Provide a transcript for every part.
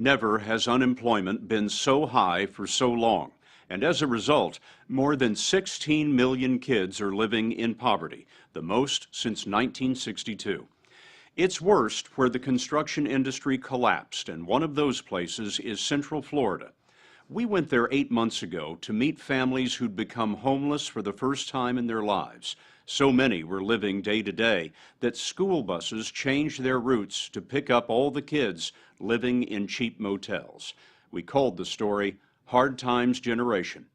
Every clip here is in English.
Never has unemployment been so high for so long, and as a result, more than 16 million kids are living in poverty, the most since 1962. It's worst where the construction industry collapsed, and one of those places is Central Florida. We went there 8 months ago to meet families who'd become homeless for the first time in their lives. So many were living day to day that school buses changed their routes to pick up all the kids living in cheap motels. We called the story Hard Times Generation.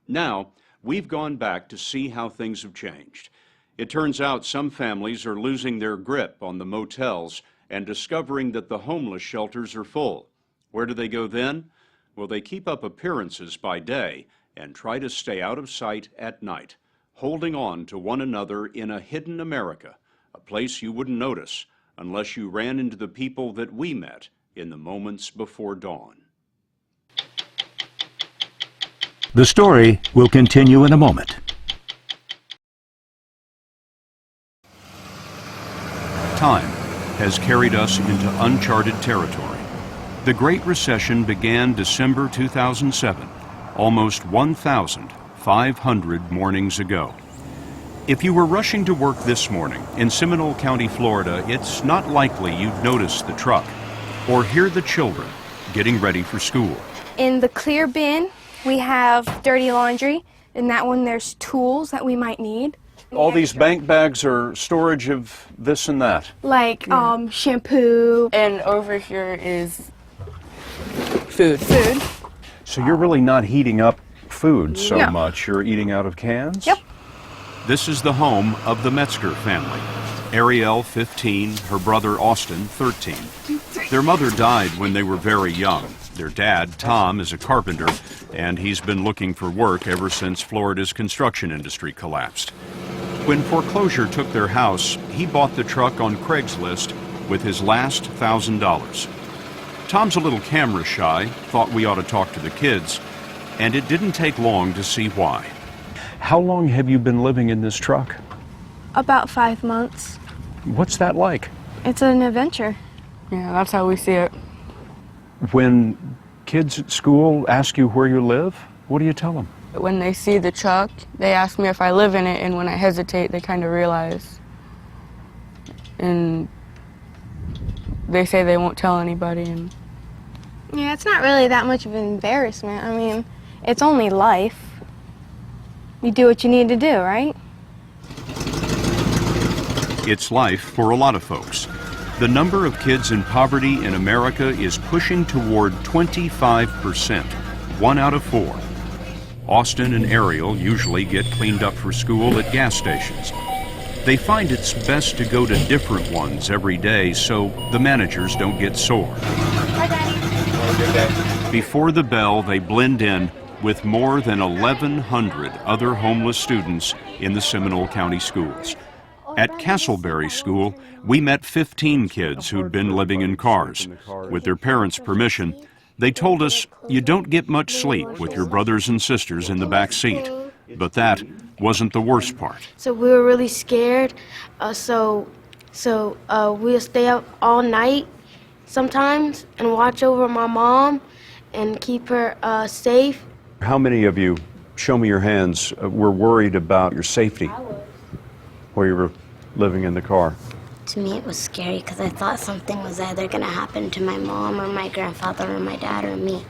Now, we've gone back to see how things have changed. It turns out some families are losing their grip on the motels and discovering that the homeless shelters are full. Where do they go then? Well, they keep up appearances by day and try to stay out of sight at night, holding on to one another in a hidden America, a place you wouldn't notice unless you ran into the people that we met in the moments before dawn. The story will continue in a moment. Time has carried us into uncharted territory. The Great Recession began December 2007, almost 1,500 mornings ago. If you were rushing to work this morning in Seminole County, Florida, it's not likely you'd notice the truck or hear the children getting ready for school. In the clear bin, we have dirty laundry. In that one, there's tools that we might need. All these bank bags are storage of this and that. Like shampoo. And over here is food. So you're really not heating up food so No. much. You're eating out of cans? Yep. This is the home of the Metzger family. Ariel, 15, her brother Austin, 13. Their mother died when they were very young. Their dad, Tom, is a carpenter, and he's been looking for work ever since Florida's construction industry collapsed. When foreclosure took their house, he bought the truck on Craigslist with his last $1,000. Tom's a little camera shy, thought we ought to talk to the kids, and it didn't take long to see why. How long have you been living in this truck? About 5 months. What's that like? It's an adventure. Yeah, that's how we see it. When kids at school ask you where you live, what do you tell them? When they see the truck, they ask me if I live in it, and when I hesitate, they kind of realize. And they say they won't tell anybody. And Yeah, it's not really that much of an embarrassment. I mean, it's only life. You do what you need to do, right? It's life for a lot of folks. The number of kids in poverty in America is pushing toward 25%, 1 out of 4. Austin and Ariel usually get cleaned up for school at gas stations. They find it's best to go to different ones every day so the managers don't get sore. Hi, Daddy. Before the bell, they blend in with more than 1,100 other homeless students in the Seminole County schools. At Castleberry School, we met 15 kids who'd been living in cars. With their parents' permission, they told us you don't get much sleep with your brothers and sisters in the back seat. But that wasn't the worst part. So we were really scared. So we'll stay up all night sometimes and watch over my mom and keep her safe. How many of you, show me your hands, were worried about your safety while you were living in the car? To me, it was scary because I thought something was either going to happen to my mom or my grandfather or my dad or me.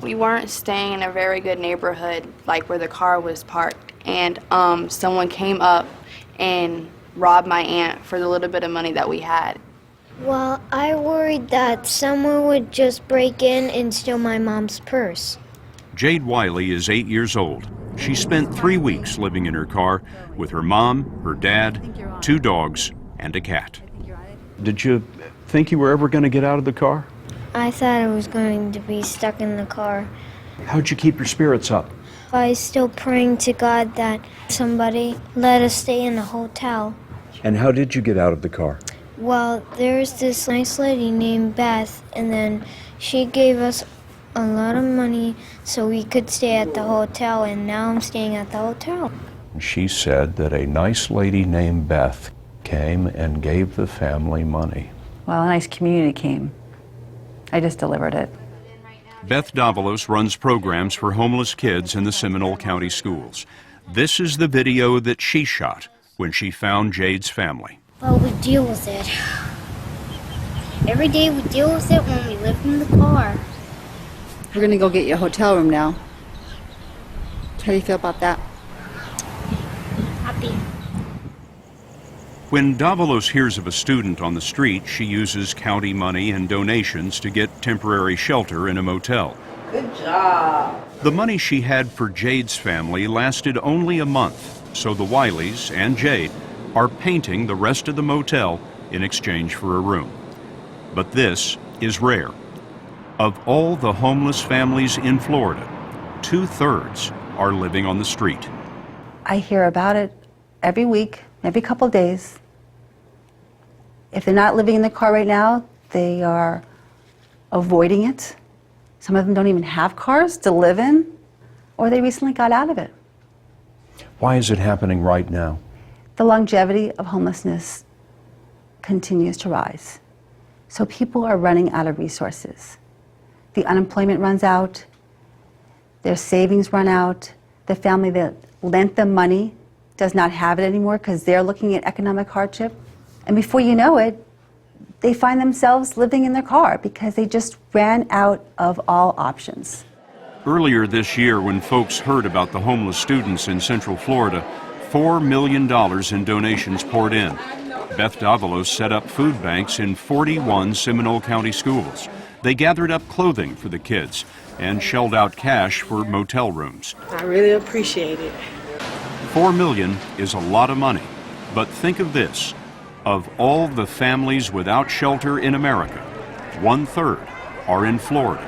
We weren't staying in a very good neighborhood, like where the car was parked, and someone came up and robbed my aunt for the little bit of money that we had. Well, I worried that someone would just break in and steal my mom's purse. Jade Wiley is 8 years old. She spent 3 weeks living in her car with her mom, her dad, 2 dogs, and a cat. Did you think you were ever going to get out of the car? I thought I was going to be stuck in the car. How'd you keep your spirits up? I was still praying to God that somebody let us stay in the hotel. And how did you get out of the car? Well, there's this nice lady named Beth, and then she gave us a lot of money so we could stay at the hotel, and now I'm staying at the hotel. She said that a nice lady named Beth came and gave the family money. Well, a nice community came I just delivered it. Beth Davalos runs programs for homeless kids in the Seminole County schools. This is the video that she shot when she found Jade's family. Well, we deal with it. Every day we deal with it when we live in the car. We're gonna go get you a hotel room now. How do you feel about that? Happy. When Davalos hears of a student on the street, she uses county money and donations to get temporary shelter in a motel. Good job. The money she had for Jade's family lasted only a month, so the Wileys and Jade are painting the rest of the motel in exchange for a room. But this is rare. Of all the homeless families in Florida, 2/3 are living on the street. I hear about it every week, every couple days. If they're not living in the car right now, they are avoiding it. Some of them don't even have cars to live in, or they recently got out of it. Why is it happening right now? The longevity of homelessness continues to rise. So people are running out of resources. The unemployment runs out, their savings run out, the family that lent them money does not have it anymore because they're looking at economic hardship. And before you know it, they find themselves living in their car because they just ran out of all options. Earlier this year, when folks heard about the homeless students in Central Florida, $4 million in donations poured in. Beth Davalos set up food banks in 41 Seminole County schools. They gathered up clothing for the kids and shelled out cash for motel rooms. I really appreciate it. $4 million is a lot of money, but think of this. Of all the families without shelter in America, 1/3 are in Florida.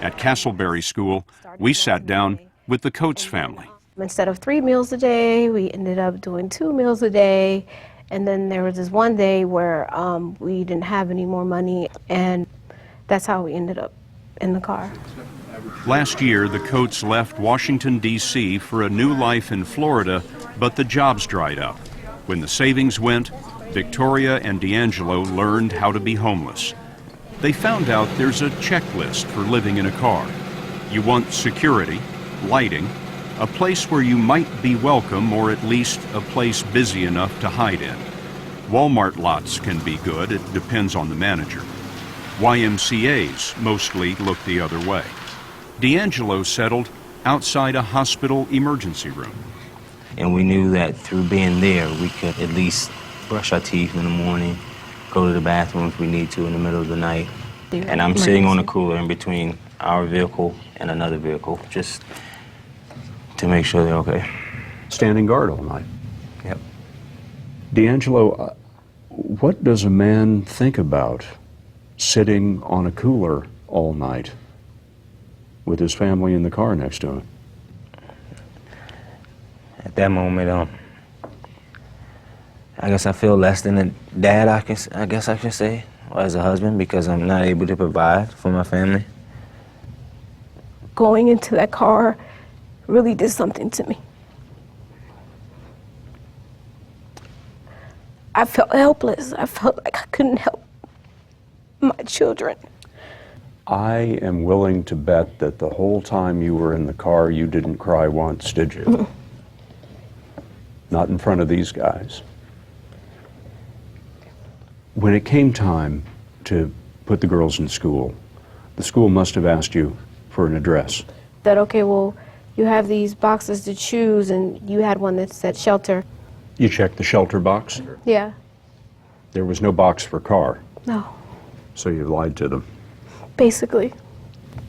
At Castleberry School, we sat down with the Coates family. Instead of 3 meals a day, we ended up doing 2 meals a day. And then there was this one day where we didn't have any more money, and that's how we ended up in the car. Last year, the Coates left Washington, D.C. for a new life in Florida, but the jobs dried up. When the savings went, Victoria and D'Angelo learned how to be homeless. They found out there's a checklist for living in a car. You want security, lighting, a place where you might be welcome, or at least a place busy enough to hide in. Walmart lots can be good, it depends on the manager. YMCAs mostly look the other way. D'Angelo settled outside a hospital emergency room. And we knew that through being there, we could at least brush our teeth in the morning, go to the bathroom if we need to in the middle of the night. And I'm sitting on a cooler in between our vehicle and another vehicle, just to make sure they're okay. Standing guard all night. Yep. D'Angelo, what does a man think about sitting on a cooler all night with his family in the car next to him? At that moment, I guess I feel less than a dad, I guess I can say, or as a husband, because I'm not able to provide for my family. Going into that car really did something to me. I felt helpless. I felt like I couldn't help my children. I am willing to bet that the whole time you were in the car, you didn't cry once, did you? Not in front of these guys. When it came time to put the girls in school, the school must have asked you for an address. That, okay, well, you have these boxes to choose, and you had one that said shelter. You checked the shelter box? Yeah. There was no box for car. No. So you lied to them. Basically.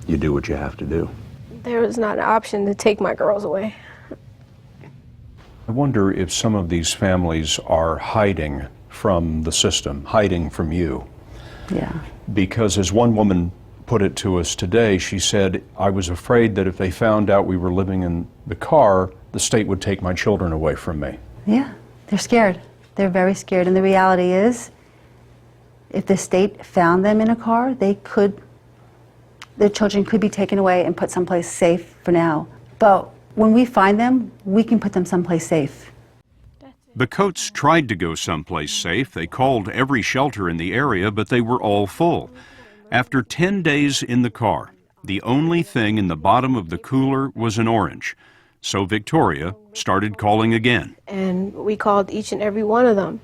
You do what you have to do. There was not an option to take my girls away. I wonder if some of these families are hiding from the system, hiding from you. Yeah. Because as one woman put it to us today, she said, I was afraid that if they found out we were living in the car, the state would take my children away from me. Yeah, they're scared. They're very scared. And the reality is, if the state found them in a car, their children could be taken away and put someplace safe for now. But when we find them, we can put them someplace safe. The Coates tried to go someplace safe. They called every shelter in the area, but they were all full. After 10 days in the car, the only thing in the bottom of the cooler was an orange. So Victoria started calling again. And we called each and every one of them.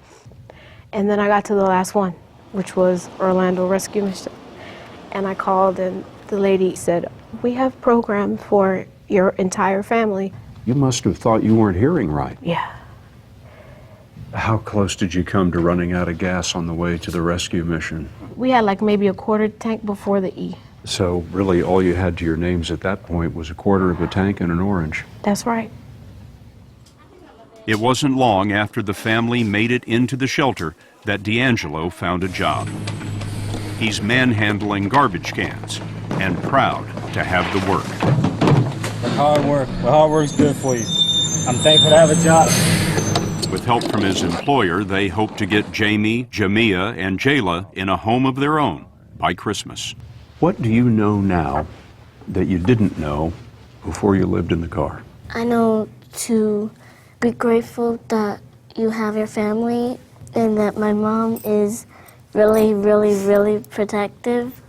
And then I got to the last one, which was Orlando Rescue Mission. And I called and the lady said, "We have programmed for your entire family." You must have thought you weren't hearing right. Yeah. How close did you come to running out of gas on the way to the rescue mission? We had like maybe a quarter tank before the E. So really all you had to your names at that point was a quarter of a tank and an orange. That's right. It wasn't long after the family made it into the shelter that D'Angelo found a job. He's manhandling garbage cans and proud to have the work. Hard work. Well, hard work's good for you. I'm thankful to have a job. With help from his employer, they hope to get Jamie, Jamia, and Jayla in a home of their own by Christmas. What do you know now that you didn't know before you lived in the car? I know to be grateful that you have your family and that my mom is really, really, really protective.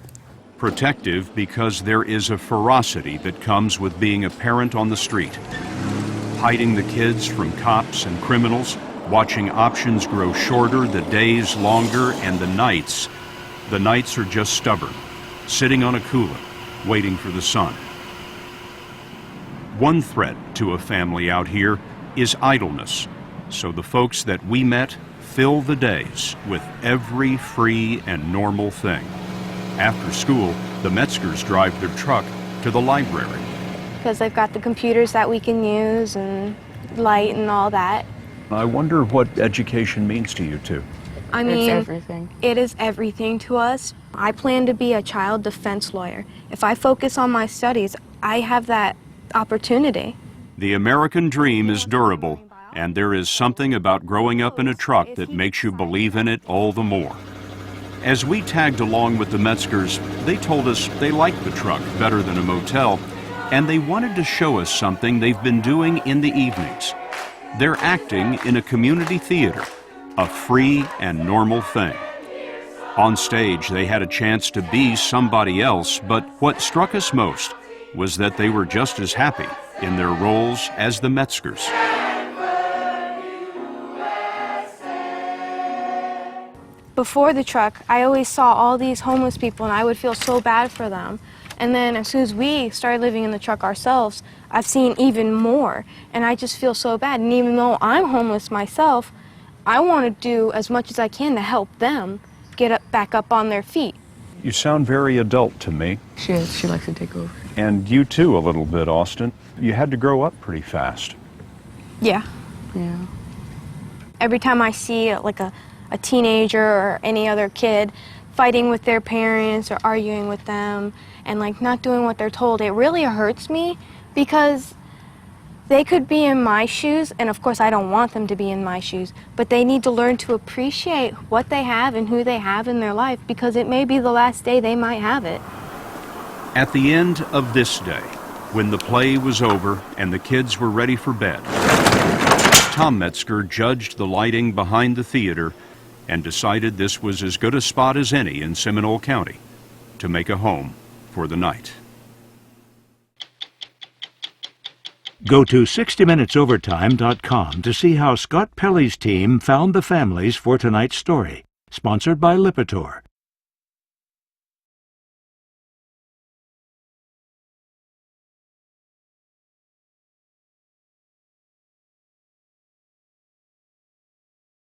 Protective because there is a ferocity that comes with being a parent on the street. Hiding the kids from cops and criminals, watching options grow shorter, the days longer, and the nights are just stubborn, sitting on a cooler, waiting for the sun. One threat to a family out here is idleness, so the folks that we met fill the days with every free and normal thing. After school, the Metzgers drive their truck to the library. Because they've got the computers that we can use and light and all that. I wonder what education means to you two. I mean, It's everything. It is everything to us. I plan to be a child defense lawyer. If I focus on my studies, I have that opportunity. The American dream is durable, and there is something about growing up in a truck that makes you believe in it all the more. As we tagged along with the Metzgers, they told us they liked the truck better than a motel, and they wanted to show us something they've been doing in the evenings. They're acting in a community theater, a free and normal thing. On stage, they had a chance to be somebody else, but what struck us most was that they were just as happy in their roles as the Metzgers. Before the truck, I always saw all these homeless people and I would feel so bad for them. And then as soon as we started living in the truck ourselves, I've seen even more. And I just feel so bad. And even though I'm homeless myself, I want to do as much as I can to help them get back up on their feet. You sound very adult to me. She is. She likes to take over. And you too, a little bit, Austin. You had to grow up pretty fast. Yeah. Yeah. Every time I see like a teenager or any other kid fighting with their parents or arguing with them and like not doing what they're told, it really hurts me because they could be in my shoes, and of course I don't want them to be in my shoes, but they need to learn to appreciate what they have and who they have in their life because it may be the last day they might have it. At the end of this day, when the play was over and the kids were ready for bed, Tom Metzger judged the lighting behind the theater and decided this was as good a spot as any in Seminole County to make a home for the night. Go to 60minutesovertime.com to see how Scott Pelley's team found the families for tonight's story. Sponsored by Lipitor.